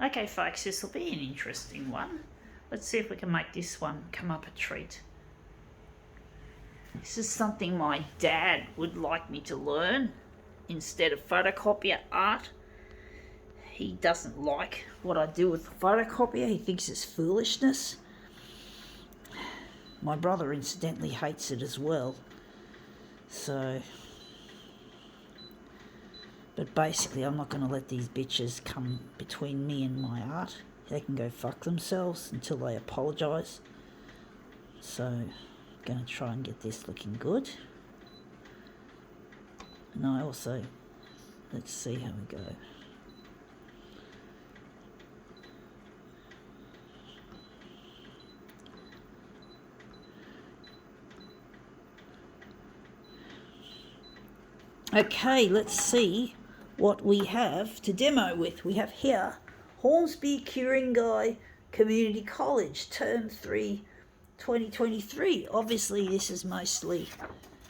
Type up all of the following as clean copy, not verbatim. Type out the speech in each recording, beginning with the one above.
Okay, folks, this will be an interesting one. Let's see if we can make this one come up a treat. This is something my dad would like me to learn instead of photocopier art. He doesn't like what I do with the photocopier. He thinks it's foolishness. My brother incidentally hates it as well. But basically I'm not going to let these bitches come between me and my art. They can go fuck themselves until they apologise. So I'm going to try and get this looking good. And I also, let's see how we go. Okay, let's see what we have to demo with. We have here Hornsby Ku-ring-gai Community College, Term 3, 2023. Obviously this is mostly,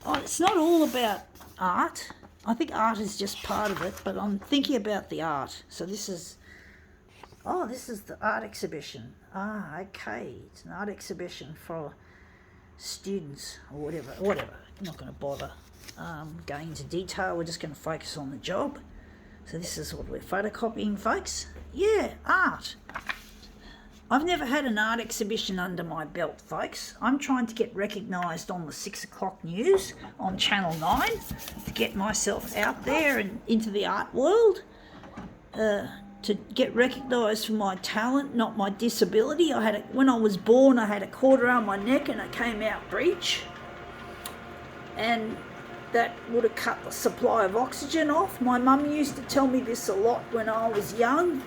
it's not all about art. I think art is just part of it, but I'm thinking about the art. So this is the art exhibition. Okay, it's an art exhibition for students or whatever. I'm not going to bother going into detail. We're just going to focus on the job. So this is what we're photocopying, folks. Yeah, art. I've never had an art exhibition under my belt, folks. I'm trying to get recognised on the 6 o'clock news on Channel 9 to get myself out there and into the art world, to get recognised for my talent, not my disability. When I was born, I had a cord around my neck and I came out breech, and that would have cut the supply of oxygen off. My mum used to tell me this a lot when I was young,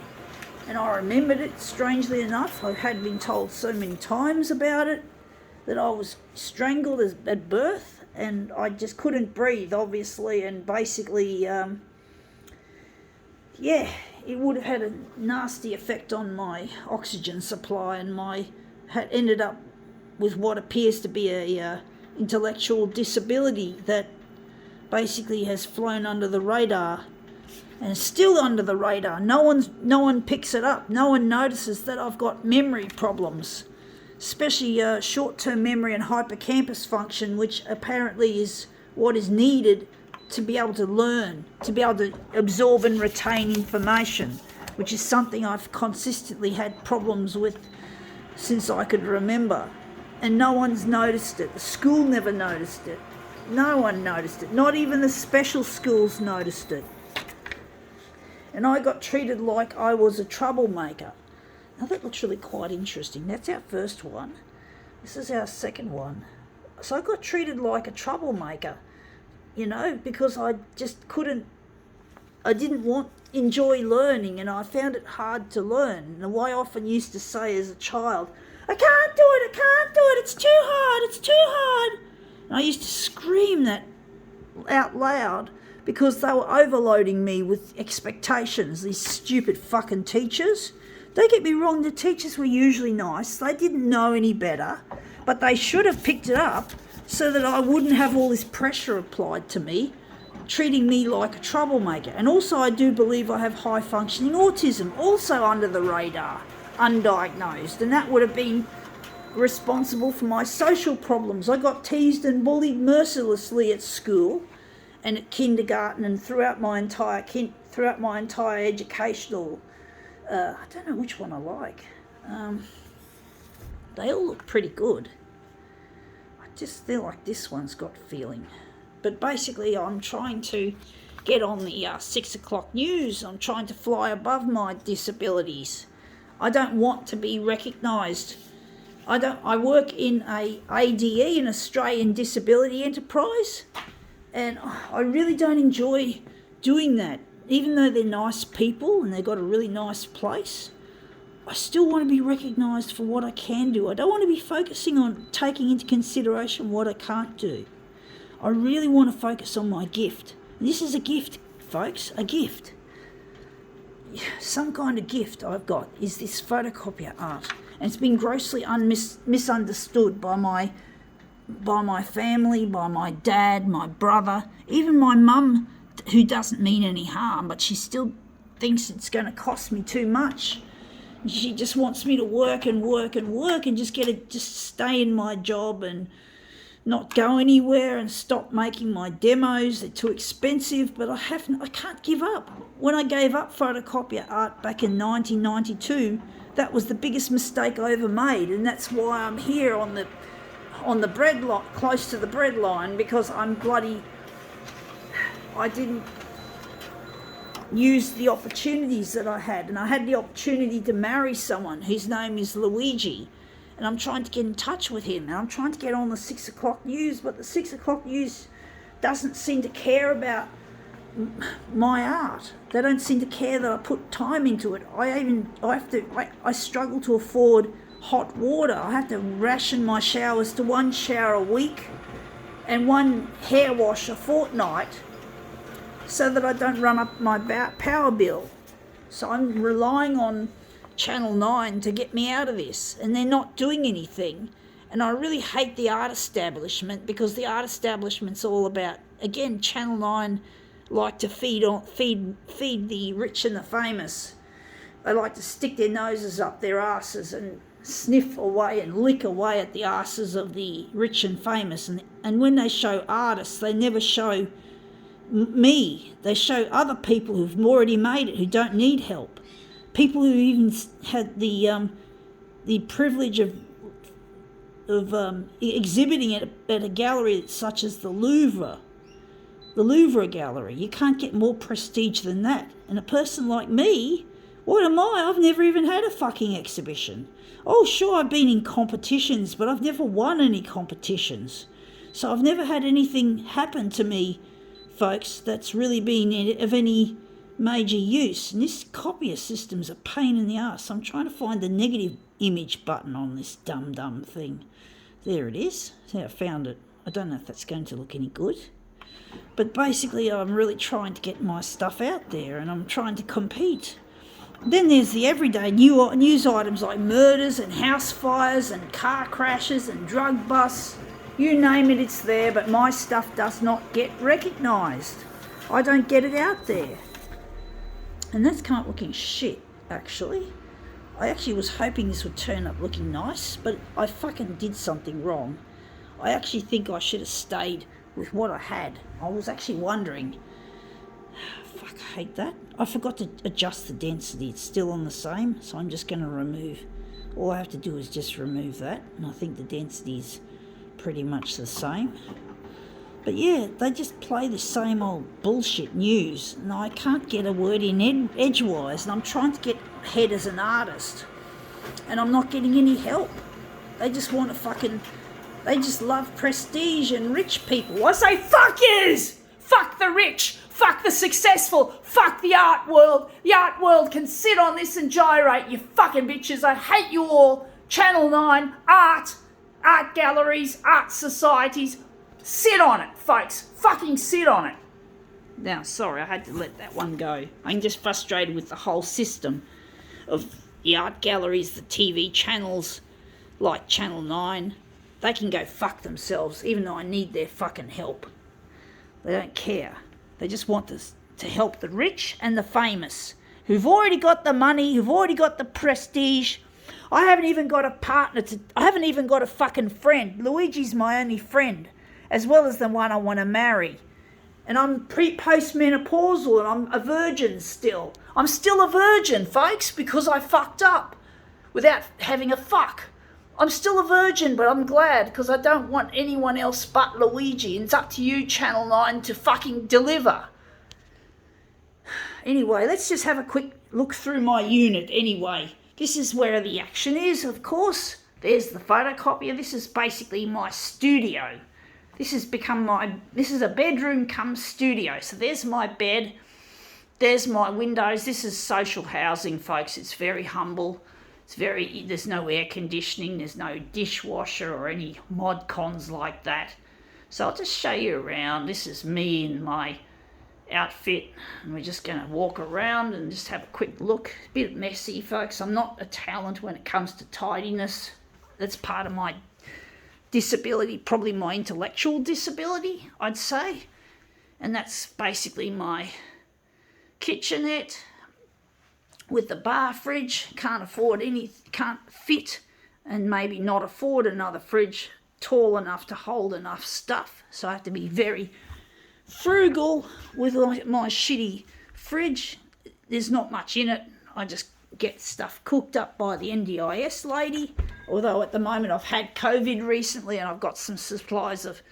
and I remembered it, strangely enough. I had been told so many times about it, that I was strangled at birth, and I just couldn't breathe, obviously, and basically, it would have had a nasty effect on my oxygen supply, and had ended up with what appears to be a intellectual disability that basically has flown under the radar and is still under the radar. No one picks it up. No one notices that I've got memory problems, especially short-term memory and hippocampus function, which apparently is what is needed to be able to learn, to be able to absorb and retain information, which is something I've consistently had problems with since I could remember. And no one's noticed it. The school never noticed it. No one noticed it. Not even the special schools noticed it. And I got treated like I was a troublemaker. Now that looks really quite interesting. That's our first one. This is our second one. So I got treated like a troublemaker, because I just didn't enjoy learning, and I found it hard to learn. And I often used to say as a child, I can't do it, it's too hard. And I used to scream that out loud because they were overloading me with expectations, these stupid fucking teachers. Don't get me wrong, the teachers were usually nice. They didn't know any better, but they should have picked it up so that I wouldn't have all this pressure applied to me, treating me like a troublemaker. And also I do believe I have high functioning autism, also under the radar, undiagnosed, and that would have been responsible for my social problems. I got teased and bullied mercilessly at school and at kindergarten and throughout my entire educational, I don't know which one I like. They all look pretty good. I just feel like this one's got feeling. But basically I'm trying to get on the 6 o'clock news. I'm trying to fly above my disabilities. I don't want to be recognised. I work in a ADE, an Australian Disability Enterprise, and I really don't enjoy doing that. Even though they're nice people and they've got a really nice place, I still want to be recognised for what I can do. I don't want to be focusing on taking into consideration what I can't do. I really want to focus on my gift. And this is a gift, folks, a gift. Some kind of gift I've got is this photocopier art. And it's been grossly misunderstood by my family, by my dad, my brother, even my mum, who doesn't mean any harm, but she still thinks it's going to cost me too much She just wants me to work and work and work and just stay in my job and not go anywhere and stop making my demos. They're too expensive, but I can't give up. When I gave up photocopier art back in 1992, that was the biggest mistake I ever made, and that's why I'm here on the bread line, close to the bread line, because I didn't use the opportunities that I had, and I had the opportunity to marry someone whose name is Luigi, and I'm trying to get in touch with him, and I'm trying to get on the 6 o'clock news, but the 6 o'clock news doesn't seem to care about my art. They don't seem to care that I put time into it. I struggle to afford hot water. I have to ration my showers to 1 shower a week and 1 hair wash a fortnight so that I don't run up my power bill. So I'm relying on Channel 9 to get me out of this, and they're not doing anything. And I really hate the art establishment, because the art establishment's all about, again, Channel 9 like to feed the rich and the famous. They like to stick their noses up their asses and sniff away and lick away at the asses of the rich and famous. And when they show artists, they never show me. They show other people who've already made it, who don't need help. People who even had the privilege of exhibiting it at a gallery such as the Louvre Gallery. You can't get more prestige than that. And a person like me, what am I? I've never even had a fucking exhibition. Oh, sure, I've been in competitions, but I've never won any competitions. So I've never had anything happen to me, folks, that's really been of any major use. And this copier system's a pain in the ass. I'm trying to find the negative image button on this dumb thing. There it is. See, I found it. I don't know if that's going to look any good. But basically, I'm really trying to get my stuff out there, and I'm trying to compete. Then there's the everyday news items like murders and house fires and car crashes and drug busts. You name it, it's there, but my stuff does not get recognised. I don't get it out there. And that's come up looking shit, actually. I actually was hoping this would turn up looking nice, but I fucking did something wrong. I actually think I should have stayed with what I had. I was actually wondering, fuck, I hate that. I forgot to adjust the density. It's still on the same, so I'm just going to remove. All I have to do is just remove that, and I think the density's pretty much the same. But yeah, they just play the same old bullshit news, and I can't get a word in edgewise, and I'm trying to get ahead as an artist, and I'm not getting any help. They just want to they just love prestige and rich people. I say, fuck yous! Fuck the rich! Fuck the successful! Fuck the art world! The art world can sit on this and gyrate, you fucking bitches. I hate you all. Channel 9, art galleries, art societies. Sit on it, folks. Fucking sit on it. Now, sorry, I had to let that one go. I'm just frustrated with the whole system of the art galleries, the TV channels like Channel 9. They can go fuck themselves, even though I need their fucking help. They don't care. They just want to help the rich and the famous, who've already got the money, who've already got the prestige. I haven't even got a partner I haven't even got a fucking friend. Luigi's my only friend, as well as the one I want to marry. And I'm post-menopausal, and I'm a virgin still. I'm still a virgin, folks, because I fucked up without having a fuck. I'm still a virgin, but I'm glad, because I don't want anyone else but Luigi. And it's up to you, Channel 9, to fucking deliver. Anyway, let's just have a quick look through my unit anyway. This is where the action is, of course. There's the photocopier. This is basically my studio. This is a bedroom cum studio. So there's my bed. There's my windows. This is social housing, folks. It's very humble. There's no air conditioning, there's no dishwasher or any mod cons like that. So I'll just show you around. This is me in my outfit, and we're just going to walk around and just have a quick look. A bit messy, folks. I'm not a talent when it comes to tidiness. That's part of my disability, probably my intellectual disability, I'd say. And that's basically my kitchenette. with the bar fridge, can't fit and maybe not afford another fridge tall enough to hold enough stuff. So I have to be very frugal with my shitty fridge. There's not much in it. I just get stuff cooked up by the NDIS lady, although at the moment I've had COVID recently and I've got some supplies of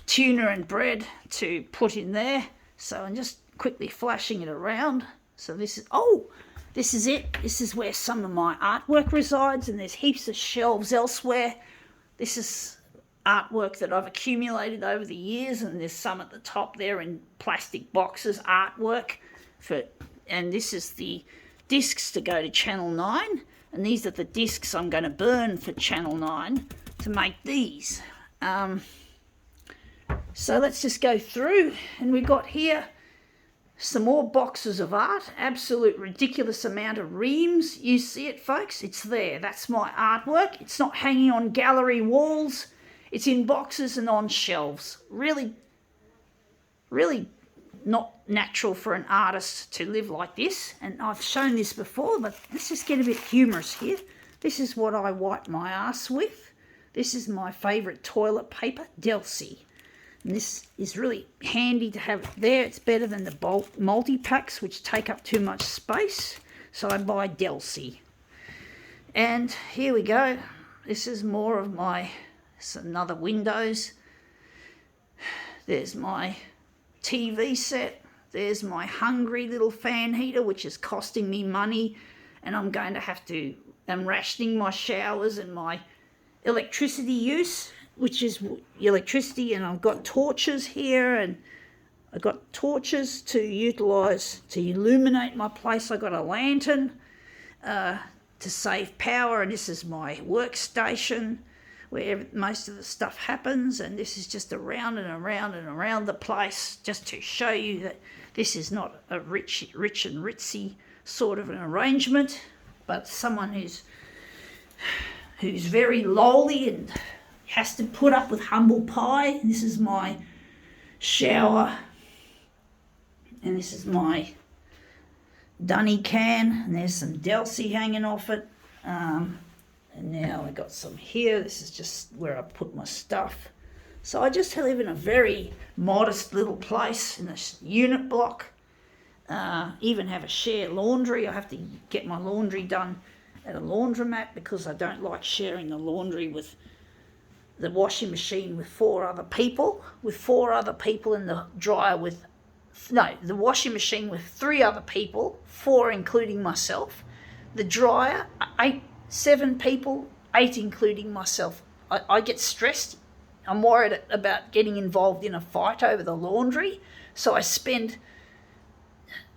tuna and bread to put in there. So I'm just quickly flashing it around. So this is it. This is where some of my artwork resides, and there's heaps of shelves elsewhere. This is artwork that I've accumulated over the years, and there's some at the top there in plastic boxes, artwork and this is the discs to go to Channel 9, and these are the discs I'm going to burn for Channel 9 to make these. So let's just go through, and we've got here some more boxes of art, absolute ridiculous amount of reams. You see it, folks? It's there. That's my artwork. It's not hanging on gallery walls. It's in boxes and on shelves. Really, really not natural for an artist to live like this. And I've shown this before, but let's just get a bit humorous here. This is what I wipe my ass with. This is my favourite toilet paper, Delsey. And this is really handy to have it there. It's better than the bulk multi-packs, which take up too much space. So I buy Delsey. And here we go. This is more of my, it's another Windows. There's my TV set. There's my hungry little fan heater, which is costing me money. And I'm rationing my showers and my electricity use, which is electricity, and I've got torches here, and I've got torches to utilise to illuminate my place. I've got a lantern to save power, and this is my workstation where most of the stuff happens, and this is just around and around and around the place, just to show you that this is not a rich and ritzy sort of an arrangement, but someone who's very lowly and has to put up with humble pie. This is my shower, and this is my dunny can, and there's some Delsey hanging off it. And now I got some here. This is just where I put my stuff. So I just live in a very modest little place in a unit block. Even have a shared laundry. I have to get my laundry done at a laundromat because I don't like sharing the laundry with the washing machine with four other people in the dryer the washing machine with 3 other people, 4 including myself. The dryer, 7 people, 8 including myself. I get stressed. I'm worried about getting involved in a fight over the laundry, so I spend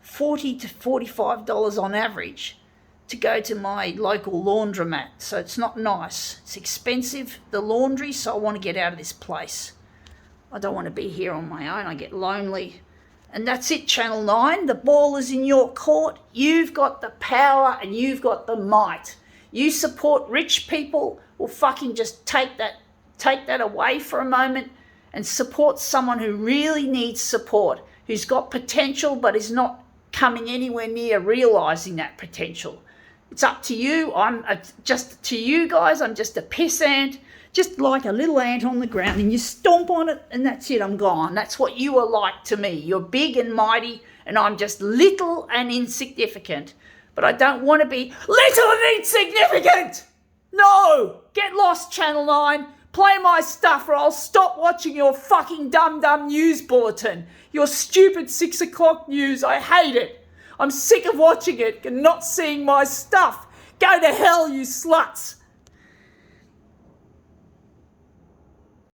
$40 to $45 on average to go to my local laundromat. So it's not nice. It's expensive, the laundry, so I want to get out of this place. I don't want to be here on my own. I get lonely. And that's it, Channel 9. The ball is in your court. You've got the power and you've got the might. You support rich people, or fucking just take that away for a moment and support someone who really needs support, who's got potential but is not coming anywhere near realising that potential. It's up to you. To you guys, I'm just a piss ant, just like a little ant on the ground, and you stomp on it and that's it, I'm gone. That's what you are like to me. You're big and mighty and I'm just little and insignificant. But I don't want to be little and insignificant. No, get lost, Channel 9. Play my stuff or I'll stop watching your fucking dumb news bulletin. Your stupid 6 o'clock news. I hate it. I'm sick of watching it and not seeing my stuff. Go to hell, you sluts.